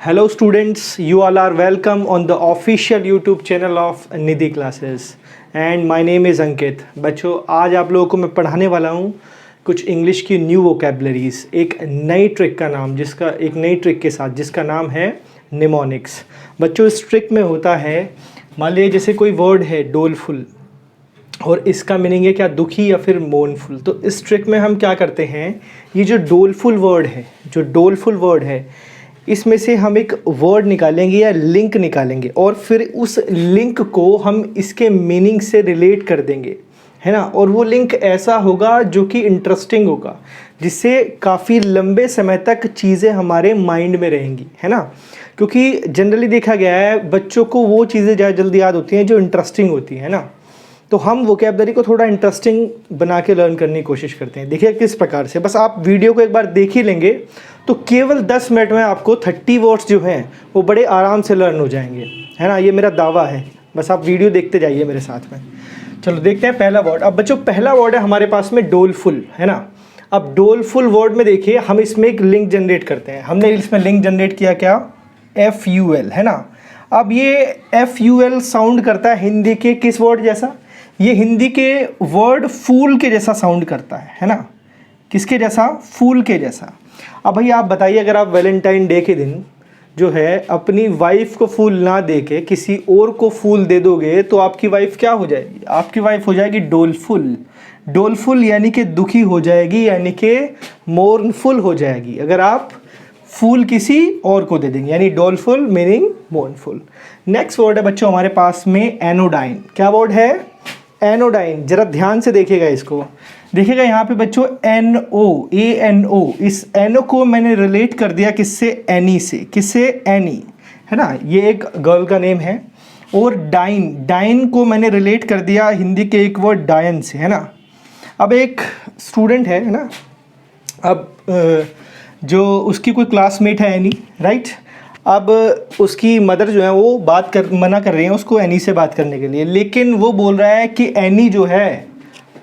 Hello students, you all are welcome on the official YouTube channel of Nidhi classes and my name is Ankit. बच्चों, आज आप लोगों को मैं पढ़ाने वाला हूँ कुछ इंग्लिश की न्यू वोकेबलरीज, एक नई ट्रिक का नाम एक नई ट्रिक के साथ जिसका नाम है निमोनिक्स। बच्चों, इस ट्रिक में होता है, मान लीजिए जैसे कोई वर्ड है डोलफुल और इसका मीनिंग है क्या, दुखी या फिर मोर्नफुल। तो इस ट्रिक में हम क्या करते हैं, ये जो डोलफुल वर्ड है इसमें से हम एक वर्ड निकालेंगे या लिंक निकालेंगे और फिर उस लिंक को हम इसके मीनिंग से रिलेट कर देंगे, है ना। और वो लिंक ऐसा होगा जो कि इंटरेस्टिंग होगा, जिससे काफ़ी लंबे समय तक चीज़ें हमारे माइंड में रहेंगी, है ना। क्योंकि जनरली देखा गया है बच्चों को वो चीज़ें ज़्यादा जल्दी याद होती हैं जो इंटरेस्टिंग होती है ना। तो हम वोकैबलरी को थोड़ा इंटरेस्टिंग बना के लर्न करने की कोशिश करते हैं। देखिए किस प्रकार से, बस आप वीडियो को एक बार देख ही लेंगे तो केवल 10 मिनट में आपको 30 वर्ड्स जो हैं वो बड़े आराम से लर्न हो जाएंगे, है ना। ये मेरा दावा है, बस आप वीडियो देखते जाइए मेरे साथ में। चलो देखते हैं पहला वर्ड। अब बच्चों, पहला वर्ड है हमारे पास में डोलफुल, है ना। अब डोलफुल वर्ड में देखिए हम इसमें एक लिंक जनरेट करते हैं। हमने इसमें लिंक जनरेट किया क्या, FUL, है ना। अब ये FUL साउंड करता है हिंदी के किस वर्ड जैसा, ये हिंदी के वर्ड फूल के जैसा साउंड करता है ना। किसके जैसा, फूल के जैसा। अब भाई आप बताइए, अगर आप वैलेंटाइन डे के दिन जो है अपनी वाइफ को फूल ना दे के किसी और को फूल दे दोगे तो आपकी वाइफ क्या हो जाएगी, आपकी वाइफ हो जाएगी डोलफुल। डोलफुल यानी कि दुखी हो जाएगी, यानी कि मोर्नफुल हो जाएगी अगर आप फूल किसी और को दे देंगे, यानी डोलफुल मीनिंग मोर्नफुल। नेक्स्ट वर्ड है बच्चों हमारे पास में एनोडाइन। क्या वर्ड है, एनोडाइन। जरा ध्यान से देखिएगा इसको, देखिएगा यहाँ पे बच्चों ANO, इस एनो को मैंने रिलेट कर दिया किससे, एनी से। किससे, एनी, है ना। ये एक गर्ल का नेम है। और डाइन को मैंने रिलेट कर दिया हिंदी के एक वर्ड डायन से, है ना। अब एक स्टूडेंट है ना, अब जो उसकी कोई क्लासमेट है एनी, राइट। अब उसकी मदर जो है वो मना कर रही है उसको एनी से बात करने के लिए, लेकिन वो बोल रहा है कि एनी जो है,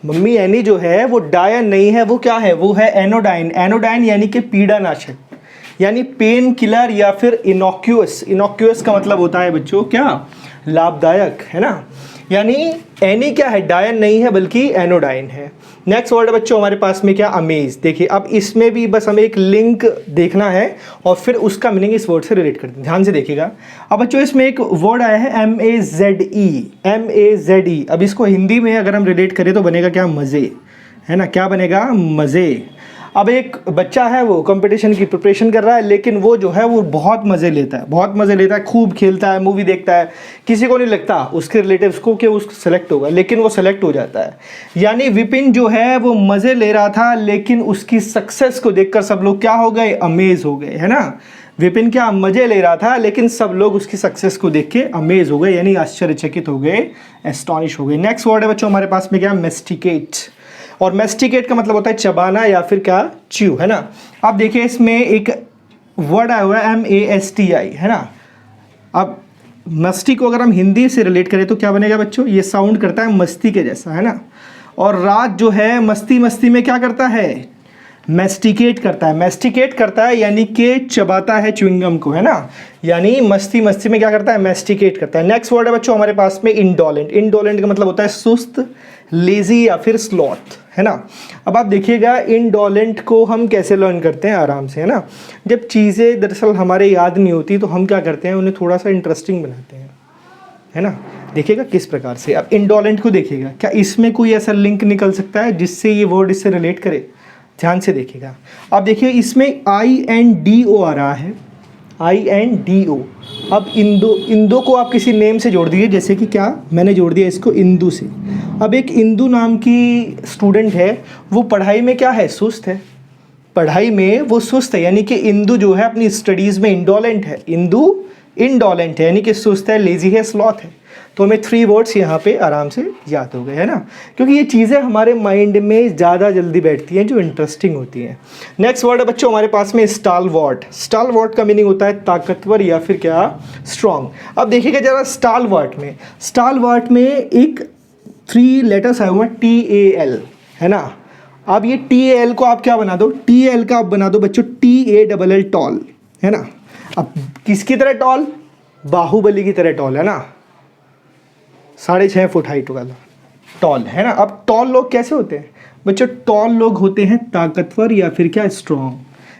मम्मी एनी जो है वो डायन नहीं है, वो क्या है, वो है एनोडाइन। एनोडाइन यानी कि पीड़ानाशक, यानी पेन किलर या फिर इनोक्यूअस का मतलब होता है बच्चों क्या, लाभदायक, है ना। यानी एनी क्या है, डायन नहीं है बल्कि एनोडाइन है। नेक्स्ट वर्ड है बच्चों हमारे पास में क्या, अमेज। देखिए अब इसमें भी बस हमें एक लिंक देखना है और फिर उसका मीनिंग इस वर्ड से रिलेट करते हैं। ध्यान से देखिएगा। अब बच्चों इसमें एक वर्ड आया है MAZE। अब इसको हिंदी में अगर हम रिलेट करें तो बनेगा क्या, मज़े, है ना। क्या बनेगा, मज़े। अब एक बच्चा है वो कंपटीशन की प्रिपरेशन कर रहा है, लेकिन वो जो है वो बहुत मज़े लेता है, खूब खेलता है, मूवी देखता है। किसी को नहीं लगता उसके रिलेटिव्स को कि उसको सेलेक्ट होगा, लेकिन वो सेलेक्ट हो जाता है। यानी विपिन जो है वो मज़े ले रहा था, लेकिन उसकी सक्सेस को देखकर सब लोग क्या हो गए, अमेज हो गए, है ना। विपिन क्या मज़े ले रहा था, लेकिन सब लोग उसकी सक्सेस को देख के अमेज हो गए, यानी आश्चर्यचकित हो गए, एस्टॉनिश हो गए। नेक्स्ट वर्ड है बच्चों हमारे पास में क्या, मेस्टिकेट। और मेस्टिकेट का मतलब होता है चबाना या फिर क्या, च्यू, है ना। अब देखिए इसमें एक वर्ड आया हुआ है MASTI, है ना। अब मस्ती को अगर हम हिंदी से रिलेट करें तो क्या बनेगा बच्चों, ये साउंड करता है मस्ती के जैसा, है ना। और रात जो है मस्ती में क्या करता है, मेस्टिकेट करता है यानी कि चबाता है च्युइंगम को, है ना। यानी मस्ती में क्या करता है, मेस्टिकेट करता है। नेक्स्ट वर्ड है बच्चों हमारे पास में इंडोलेंट का मतलब होता है सुस्त, लेजी या फिर स्लॉथ, है ना। अब आप देखिएगा इंडोलेंट को हम कैसे लर्न करते हैं, आराम से, है ना। जब चीज़ें दरअसल हमारे याद नहीं होती तो हम क्या करते हैं, उन्हें थोड़ा सा इंटरेस्टिंग बनाते हैं, है ना। देखिएगा किस प्रकार से। अब इंडोलेंट को देखिएगा, क्या इसमें कोई ऐसा लिंक निकल सकता है जिससे ये वर्ड इससे रिलेट करे। ध्यान से देखिएगा। अब देखिए इसमें INDO आ रहा है, INDO। अब इंदो को आप किसी नेम से जोड़ दीजिए, जैसे कि क्या, मैंने जोड़ दिया इसको इंदू से। अब एक इंदू नाम की स्टूडेंट है, वो पढ़ाई में क्या है, सुस्त है, पढ़ाई में वो सुस्त है, यानी कि इंदू जो है अपनी स्टडीज़ में इंडोलेंट है। इंदू इंडोलेंट है यानी कि सुस्त है, लेजी है, स्लॉथ है। तो हमें 3 वर्ड्स यहाँ पे आराम से याद हो गए, है ना। क्योंकि ये चीज़ें हमारे माइंड में ज़्यादा जल्दी बैठती हैं जो इंटरेस्टिंग होती हैं। नेक्स्ट वर्ड है बच्चों हमारे पास में स्टालवर्ट का मीनिंग होता है ताकतवर या फिर क्या, स्ट्रॉन्ग। अब देखिएगा जरा स्टालवर्ट में एक 3 लेटर्स आए हुए हैं TAL, है ना। अब ये TAL को आप क्या बना दो, TAL का आप बना दो बच्चों TALL टॉल, है ना। अब किसकी तरह टॉल, बाहुबली की तरह टॉल, है ना, 6.5 फुट हाइट वाला टॉल, है ना। अब टॉल लोग कैसे होते हैं बच्चों, टॉल लोग होते हैं ताकतवर या फिर क्या स्ट्रॉन्ग,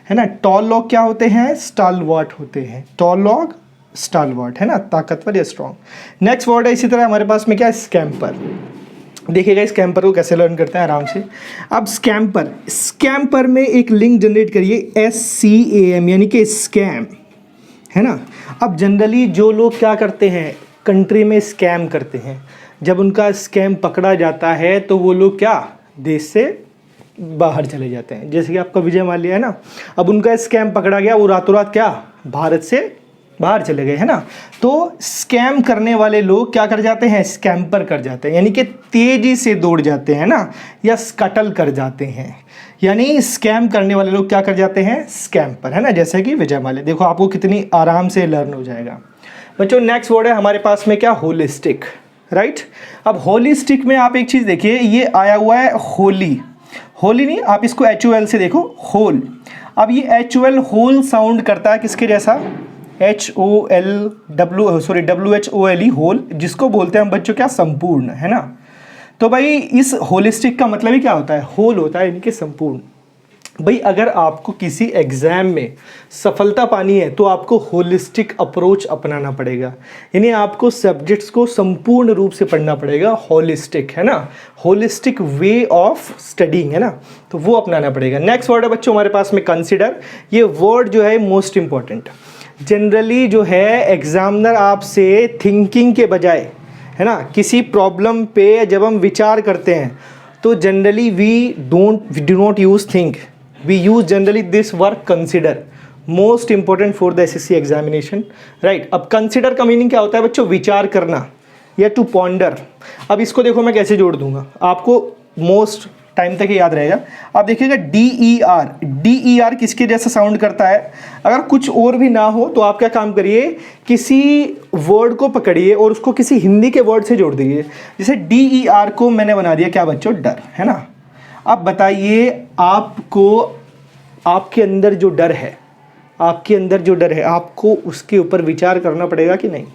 है ना। टॉल लोग क्या होते हैं, स्टालवर्ट होते हैं, टॉल लोग स्टालवर्ट, है ना, ताकतवर या स्ट्रॉन्ग। नेक्स्ट वर्ड है इसी तरह हमारे पास में क्या, स्कैम्पर। देखिएगा स्कैम्पर को कैसे लर्न करते हैं आराम से। अब स्कैम्पर में एक लिंक जनरेट करिए, SCAM यानी कि स्कैम, है ना। अब जनरली जो लोग क्या करते हैं, कंट्री में स्कैम करते हैं, जब उनका स्कैम पकड़ा जाता है तो वो लोग क्या, देश से बाहर चले जाते हैं। जैसे कि आपका विजय माल्या है ना, अब उनका स्कैम पकड़ा गया, वो रातों रात क्या, भारत से बाहर चले गए, है ना। तो स्कैम करने वाले लोग क्या कर जाते हैं, स्कैम्पर कर जाते हैं, यानी कि तेजी से दौड़ जाते हैं ना, या स्कटल कर जाते हैं। यानी स्कैम करने वाले लोग क्या कर जाते हैं, स्कैम्पर, है ना, जैसे कि विजय माल्या। देखो आपको कितनी आराम से लर्न हो जाएगा बच्चों। नेक्स्ट वर्ड है हमारे पास में क्या, होलिस्टिक, राइट। अब होलिस्टिक में आप एक चीज़ देखिए, ये आया हुआ है होली, होली नहीं, आप इसको HOL से देखो, होल। अब ये HOL होल साउंड करता है किसके जैसा, WHOLE होल, जिसको बोलते हैं हम बच्चों क्या, संपूर्ण, है ना। तो भाई इस होलिस्टिक का मतलब ही क्या होता है, होल होता है, यानी कि संपूर्ण। भाई अगर आपको किसी एग्ज़ाम में सफलता पानी है तो आपको होलिस्टिक अप्रोच अपनाना पड़ेगा, यानी आपको सब्जेक्ट्स को संपूर्ण रूप से पढ़ना पड़ेगा, होलिस्टिक, है ना, होलिस्टिक वे ऑफ स्टडीइंग, है ना, तो वो अपनाना पड़ेगा। नेक्स्ट वर्ड है बच्चों हमारे पास में कंसिडर। ये वर्ड जो है मोस्ट इंपॉर्टेंट, जनरली जो है एग्जामिनर आपसे थिंकिंग के बजाय, है ना, किसी प्रॉब्लम पे जब हम विचार करते हैं तो generally we do not use think, we use generally this word consider, most important for the SSC examination, right. अब कंसिडर का मीनिंग क्या होता है बच्चों, विचार करना या टू पॉन्डर। अब इसको देखो मैं कैसे जोड़ दूंगा, आपको मोस्ट टाइम तक याद रहेगा। अब देखिएगा DER किसके जैसा साउंड करता है। अगर कुछ और भी ना हो तो आप क्या काम करिए, किसी वर्ड को पकड़िए और उसको किसी हिंदी के वर्ड से जोड़ दीजिए। जैसे DER को मैंने बना दिया क्या बच्चों, डर, है ना। अब बताइए आपको, आपके अंदर जो डर है, आपके अंदर जो डर है, आपको उसके ऊपर विचार करना पड़ेगा कि नहीं,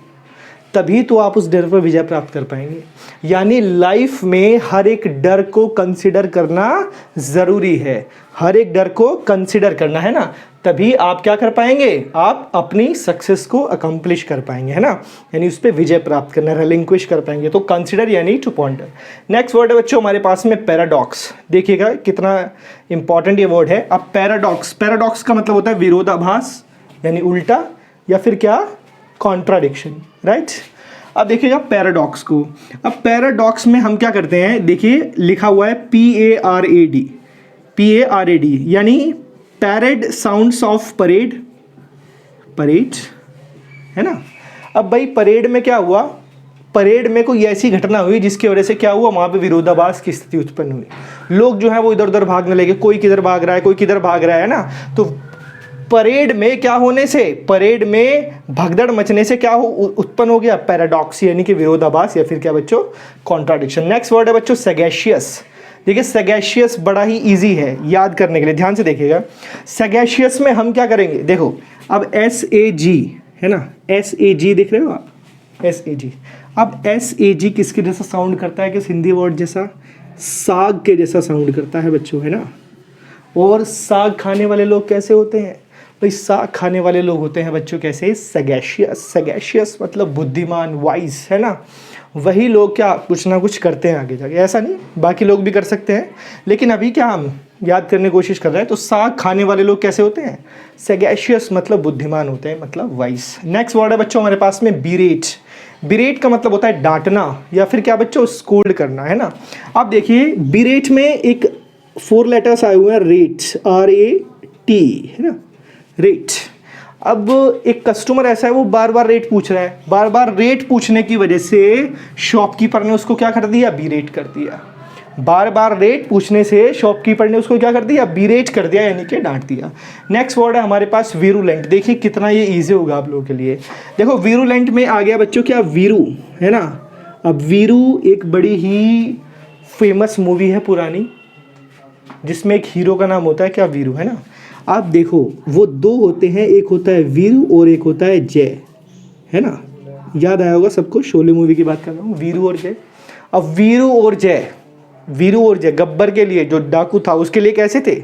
तभी तो आप उस डर पर विजय प्राप्त कर पाएंगे। यानी लाइफ में हर एक डर को कंसिडर करना ज़रूरी है, हर एक डर को कंसिडर करना, है ना, तभी आप क्या कर पाएंगे, आप अपनी सक्सेस को अकम्प्लिश कर पाएंगे, है ना, यानी उस पर विजय प्राप्त करना, रिलिंक्विश कर पाएंगे। तो कंसिडर यानी टू पॉन्डर। नेक्स्ट वर्ड है बच्चों हमारे पास में पैराडॉक्स। देखिएगा कितना इंपॉर्टेंट ये वर्ड है। अब पैराडॉक्स का मतलब होता है विरोधाभास, यानी उल्टा, या फिर क्या, कॉन्ट्राडिक्शन, राइट। अब देखिएगा पैराडॉक्स को, अब पैराडॉक्स में हम क्या करते हैं, देखिए लिखा हुआ है PARAD, यानी पैरेड साउंड्स ऑफ परेड, है ना। अब भाई परेड में क्या हुआ, परेड में कोई ऐसी घटना हुई जिसकी वजह से क्या हुआ, वहाँ पे विरोधाभास की स्थिति उत्पन्न हुई, लोग जो है वो इधर उधर भागने लगे, कोई किधर भाग रहा है, कोई किधर भाग रहा है ना। तो परेड में क्या होने से, परेड में भगदड़ मचने से क्या उत्पन्न हो गया, पैराडॉक्स, यानी कि विरोधाभास या फिर क्या बच्चों, कॉन्ट्राडिक्शन। नेक्स्ट वर्ड है बच्चों सैगेशियस। देखिए सैगेशियस बड़ा ही इजी है याद करने के लिए, ध्यान से देखिएगा। सैगेशियस में हम क्या करेंगे, देखो अब SAG है ना, SAG दिख रहे हो आप, SAG। अब SAG किसके जैसा साउंड करता है, किस हिंदी वर्ड जैसा, साग के जैसा साउंड करता है बच्चों, है ना। और साग खाने वाले लोग कैसे होते हैं भाई, साग खाने वाले लोग होते हैं बच्चों कैसे, सैगेशियस मतलब बुद्धिमान, वाइज, है ना। वही लोग क्या कुछ ना कुछ करते हैं आगे जाके, ऐसा नहीं बाकी लोग भी कर सकते हैं, लेकिन अभी क्या हम याद करने की कोशिश कर रहे हैं। तो साग खाने वाले लोग कैसे होते हैं, सैगेशियस मतलब बुद्धिमान होते हैं, मतलब वाइज। नेक्स्ट वर्ड है बच्चों हमारे पास में बिरेट का मतलब होता है डांटना या फिर क्या बच्चों, स्कोल्ड करना, है ना। अब देखिए बिरेट में एक 4 लेटर्स आए हुए हैं, रेट, RAT, है ना, रेट। अब एक कस्टमर ऐसा है वो बार बार रेट पूछ रहा है, बार बार रेट पूछने की वजह से शॉपकीपर ने उसको क्या कर दिया, बीरेट कर दिया। बार बार रेट पूछने से शॉपकीपर ने उसको क्या कर दिया, बीरेट कर दिया, यानी कि डांट दिया। नेक्स्ट वर्ड है हमारे पास वीरुलेंट। देखिए कितना ये इजी होगा आप लोगों के लिए। देखो वीरुलेंट में आ गया बच्चों क्या, वीरू, है ना। अब वीरू एक बड़ी ही फेमस मूवी है पुरानी, जिसमें एक हीरो का नाम होता है क्या, वीरू, है ना। आप देखो वो दो होते हैं, एक होता है वीरू और एक होता है जय, है ना। याद आया होगा सबको, शोले मूवी की बात कर रहा हूँ, वीरू और जय। अब वीरू और जय गब्बर के लिए जो डाकू था उसके लिए कैसे थे,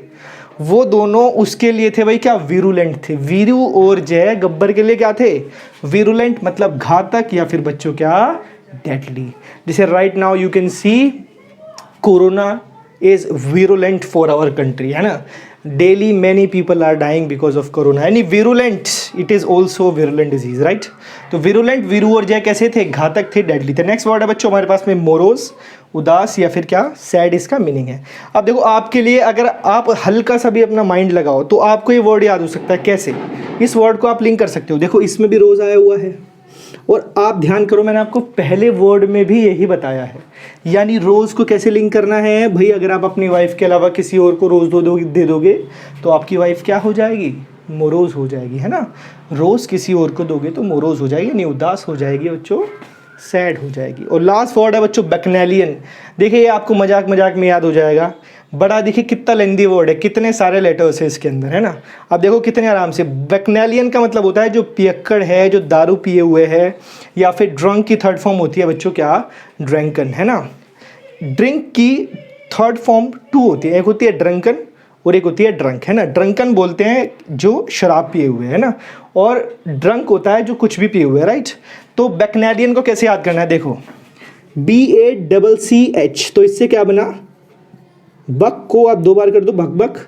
वो दोनों उसके लिए थे भाई क्या, वीरुलेंट थे। वीरू और जय गब्बर के लिए क्या थे, वीरुलेंट, मतलब घातक या फिर बच्चों क्या, डेडली। जैसे right now you can see corona is virulent for our country, है ना। Daily many people are dying because of corona, यानी virulent, it is also virulent disease, right. तो वीरुलेंट, वीरू और जय कैसे थे, घातक थे, डेडली थे। नेक्स्ट वर्ड है बच्चों हमारे पास में मोरोस, उदास या फिर क्या, सैड, इसका मीनिंग है। अब देखो आपके लिए अगर आप हल्का सा भी अपना माइंड लगाओ तो आपको ये वर्ड याद हो सकता है। कैसे, इस वर्ड को आप लिंक कर सकते हो। देखो इसमें भी रोज आया हुआ है, और आप ध्यान करो मैंने आपको पहले वर्ड में भी यही बताया है। यानी रोज़ को कैसे लिंक करना है भाई, अगर आप अपनी वाइफ के अलावा किसी और को रोज़ दे दोगे तो आपकी वाइफ क्या हो जाएगी, मोरोज हो जाएगी, है ना। रोज़ किसी और को दोगे तो मोरोज हो जाएगी, नहीं उदास हो जाएगी बच्चों, सैड हो जाएगी। और लास्ट वर्ड है बच्चों बैकनैलियन। देखिए ये आपको मजाक में याद हो जाएगा, बड़ा देखिए कितना लेंदी वर्ड है, कितने सारे लेटर्स है इसके अंदर, है ना। अब देखो कितने आराम से, बैकनैलियन का मतलब होता है जो पियक्कड़ है, जो दारू पिए हुए है, या फिर ड्रंक की थर्ड फॉर्म होती है बच्चों क्या, ड्रंकन, है ना। ड्रिंक की थर्ड फॉर्म टू होती है, एक होती है ड्रंकन और एक होती है ड्रंक, है ना। ड्रंकन बोलते हैं जो शराब पिए हुए, है ना, और ड्रंक होता है जो कुछ भी पिए हुए, राइट। तो बैकनैलियन को कैसे याद करना है, देखो BACCH, तो इससे क्या बना, बक को आप दो बार कर दो, बक बक,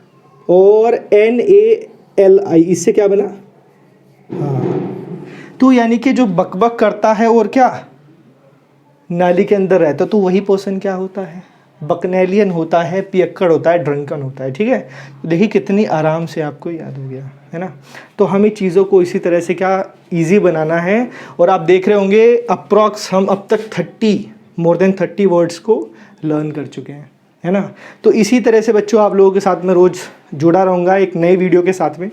और NALI, इससे क्या बना, हाँ। तो यानी कि जो बक बक करता है और क्या नाली के अंदर रहता, तो वही पर्सन क्या होता है, बकनैलियन होता है, पियक्कड़ होता है, ड्रंकन होता है, ठीक है। तो देखिए कितनी आराम से आपको याद हो गया, है ना। तो हमें चीज़ों को इसी तरह से क्या इजी बनाना है। और आप देख रहे होंगे अप्रॉक्स हम अब तक मोर देन 30 वर्ड्स को लर्न कर चुके हैं, है ना। तो इसी तरह से बच्चों आप लोगों के साथ में रोज़ जुड़ा रहूँगा एक नई वीडियो के साथ में।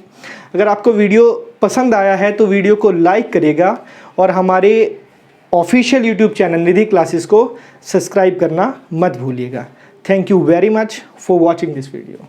अगर आपको वीडियो पसंद आया है तो वीडियो को लाइक करिएगा, और हमारे ऑफिशियल यूट्यूब चैनल निधि क्लासेस को सब्सक्राइब करना मत भूलिएगा। Thank you very much for watching this video.